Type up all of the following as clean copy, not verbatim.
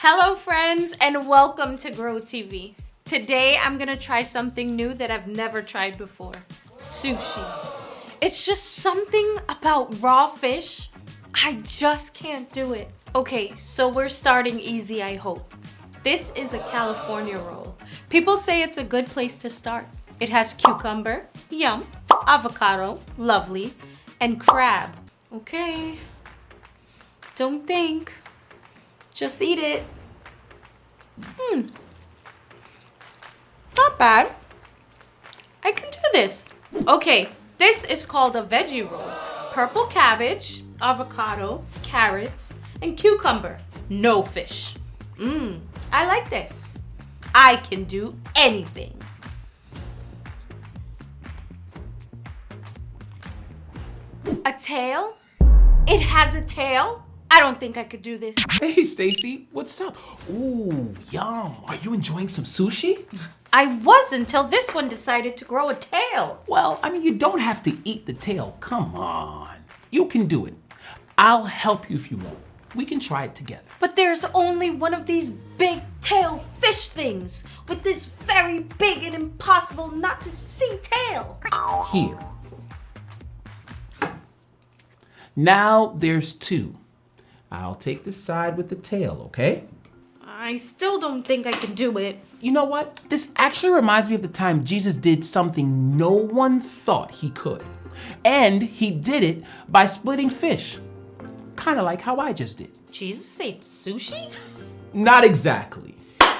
Hello friends and welcome to Grow TV. Today I'm gonna try something new that I've never tried before. Sushi. It's just something about raw fish. I just can't do it. Okay, so we're starting easy, I hope. This is a California roll. People say it's a good place to start. It has cucumber, yum, avocado, lovely, and crab. Okay, don't think. Just eat it. Not bad. I can do this. Okay, this is called a veggie roll. Purple cabbage, avocado, carrots, and cucumber. No fish. I like this. I can do anything. A tail? It has a tail? I don't think I could do this. Hey, Stacy, what's up? Ooh, yum. Are you enjoying some sushi? I was until this one decided to grow a tail. Well, you don't have to eat the tail. Come on. You can do it. I'll help you if you want. We can try it together. But there's only one of these big tail fish things with this very big and impossible not to see tail. Here. Now there's two. I'll take the side with the tail, okay? I still don't think I can do it. You know what? This actually reminds me of the time Jesus did something no one thought he could. And he did it by splitting fish. Kind of like how I just did. Jesus ate sushi? Not exactly.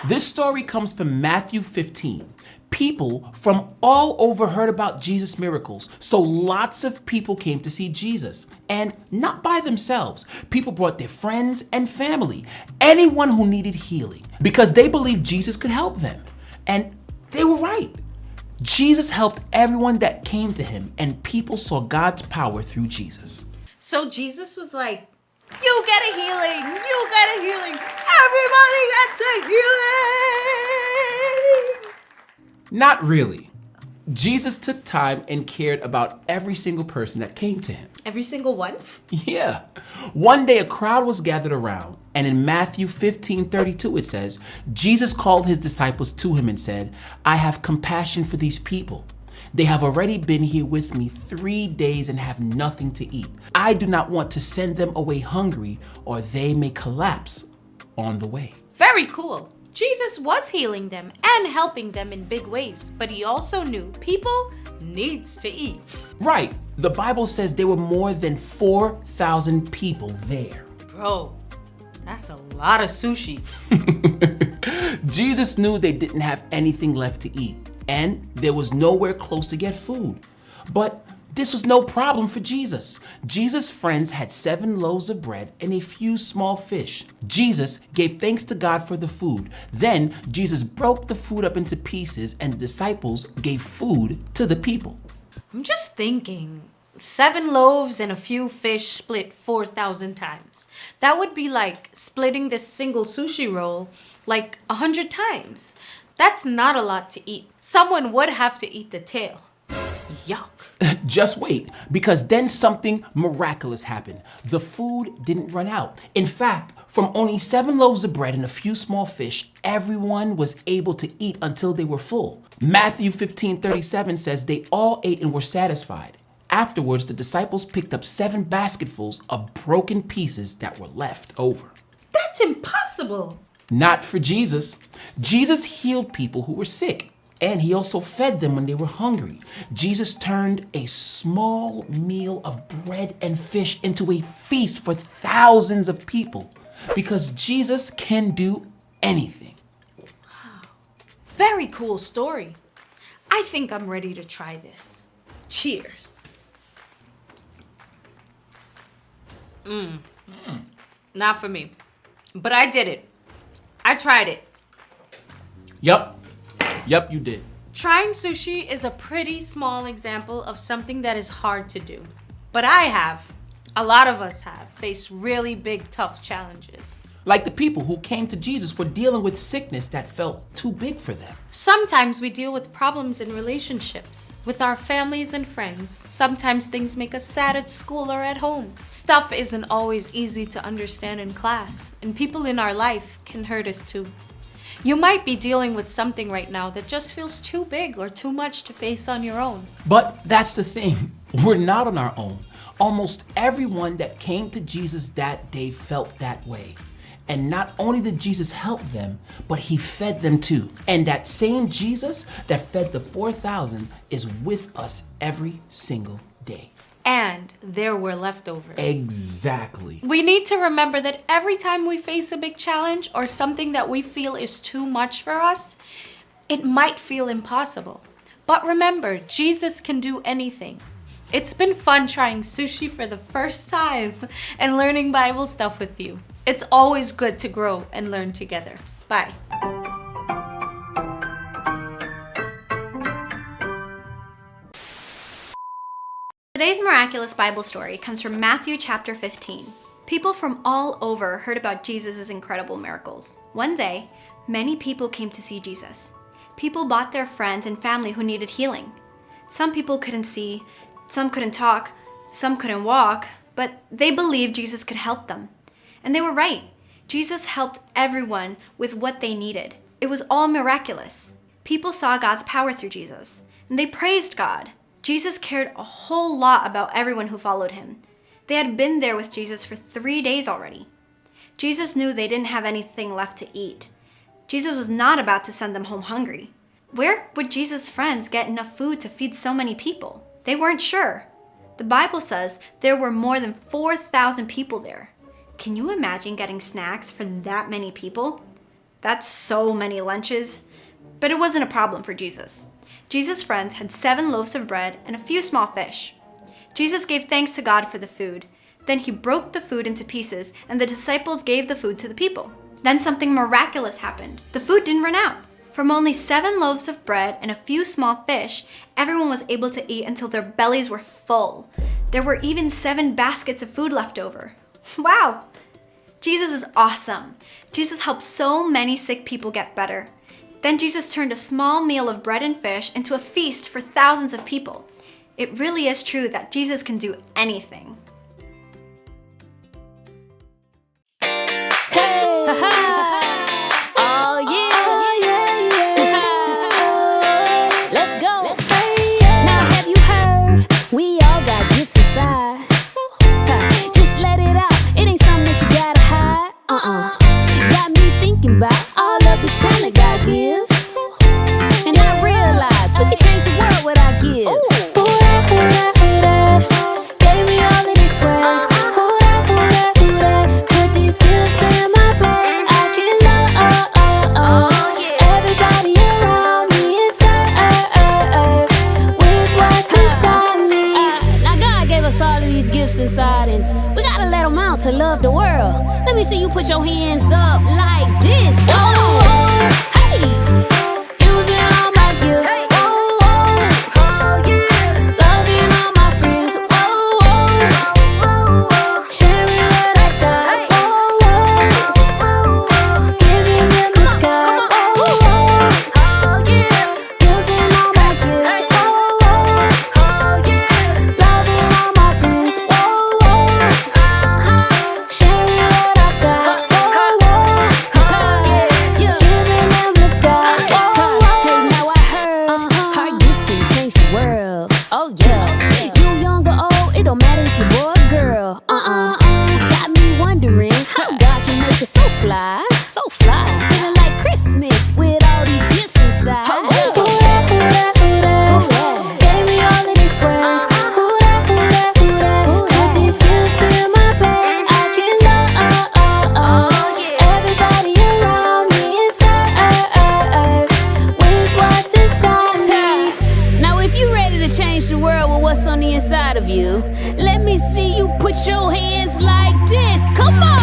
This story comes from Matthew 15. People from all over heard about Jesus' miracles, so lots of people came to see Jesus. And not by themselves. People brought their friends and family, anyone who needed healing, because they believed Jesus could help them. And they were right. Jesus helped everyone that came to him, and people saw God's power through Jesus. So Jesus was like, you get a healing, you get a healing, everybody gets a healing. Not really. Jesus took time and cared about every single person that came to him. Every single one? Yeah. One day a crowd was gathered around, and in Matthew 15:32 it says, Jesus called his disciples to him and said, I have compassion for these people. They have already been here with me 3 days and have nothing to eat. I do not want to send them away hungry, or they may collapse on the way. Very cool. Jesus was healing them and helping them in big ways, but he also knew people needs to eat. Right. The Bible says there were more than 4,000 people there. Bro, that's a lot of sushi. Jesus knew they didn't have anything left to eat, and there was nowhere close to get food. But this was no problem for Jesus. Jesus' friends had 7 loaves of bread and a few small fish. Jesus gave thanks to God for the food. Then Jesus broke the food up into pieces, and the disciples gave food to the people. I'm just thinking, 7 loaves and a few fish split 4,000 times. That would be like splitting this single sushi roll like 100 times. That's not a lot to eat. Someone would have to eat the tail. Yuck. Just wait, because then something miraculous happened. The food didn't run out. In fact, from only 7 loaves of bread and a few small fish, everyone was able to eat until they were full. Matthew 15:37 says they all ate and were satisfied. Afterwards, the disciples picked up 7 basketfuls of broken pieces that were left over. That's impossible. Not for Jesus. Jesus healed people who were sick. And he also fed them when they were hungry. Jesus turned a small meal of bread and fish into a feast for thousands of people, because Jesus can do anything. Wow. Very cool story. I think I'm ready to try this. Cheers. Not for me. But I did it. I tried it. Yep, you did. Trying sushi is a pretty small example of something that is hard to do. But I have, a lot of us have, faced really big, tough challenges. Like the people who came to Jesus were dealing with sickness that felt too big for them. Sometimes we deal with problems in relationships, with our families and friends. Sometimes things make us sad at school or at home. Stuff isn't always easy to understand in class, and people in our life can hurt us too. You might be dealing with something right now that just feels too big or too much to face on your own. But that's the thing, we're not on our own. Almost everyone that came to Jesus that day felt that way. And not only did Jesus help them, but he fed them too. And that same Jesus that fed the 4,000 is with us every single day. And there were leftovers. Exactly. We need to remember that every time we face a big challenge or something that we feel is too much for us, it might feel impossible. But remember, Jesus can do anything. It's been fun trying sushi for the first time and learning Bible stuff with you. It's always good to grow and learn together. Bye. Today's miraculous Bible story comes from Matthew chapter 15. People from all over heard about Jesus' incredible miracles. One day, many people came to see Jesus. People brought their friends and family who needed healing. Some people couldn't see, some couldn't talk, some couldn't walk, but they believed Jesus could help them. And they were right. Jesus helped everyone with what they needed. It was all miraculous. People saw God's power through Jesus, and they praised God. Jesus cared a whole lot about everyone who followed him. They had been there with Jesus for 3 days already. Jesus knew they didn't have anything left to eat. Jesus was not about to send them home hungry. Where would Jesus' friends get enough food to feed so many people? They weren't sure. The Bible says there were more than 4,000 people there. Can you imagine getting snacks for that many people? That's so many lunches. But it wasn't a problem for Jesus. Jesus' friends had 7 loaves of bread and a few small fish. Jesus gave thanks to God for the food. Then he broke the food into pieces, and the disciples gave the food to the people. Then something miraculous happened. The food didn't run out. From only 7 loaves of bread and a few small fish, everyone was able to eat until their bellies were full. There were even 7 baskets of food left over. Wow! Jesus is awesome. Jesus helped so many sick people get better. Then Jesus turned a small meal of bread and fish into a feast for thousands of people. It really is true that Jesus can do anything. Hey, oh yeah, let's go. Now have you heard? We all got gifts inside. Just let it out. It ain't something that you gotta hide. Got me thinking about all of the talent God gives, and I realize we can change the world with our gifts. Gave me all of this way. Put these gifts in my bag. I can love everybody around me and serve with what's inside me. Now God gave us all of these gifts inside, and we gotta let them out to love the world. Let me see you put your hands up like this. Oh, hey, using all my gifts. So fly, feeling like Christmas with all these gifts inside. Gave me all of this way. Put these gifts in my bag. I can love everybody around me and serve with what's inside me. Now if you ready to change the world with what's on the inside of you, let me see you put your hands like this. Come on.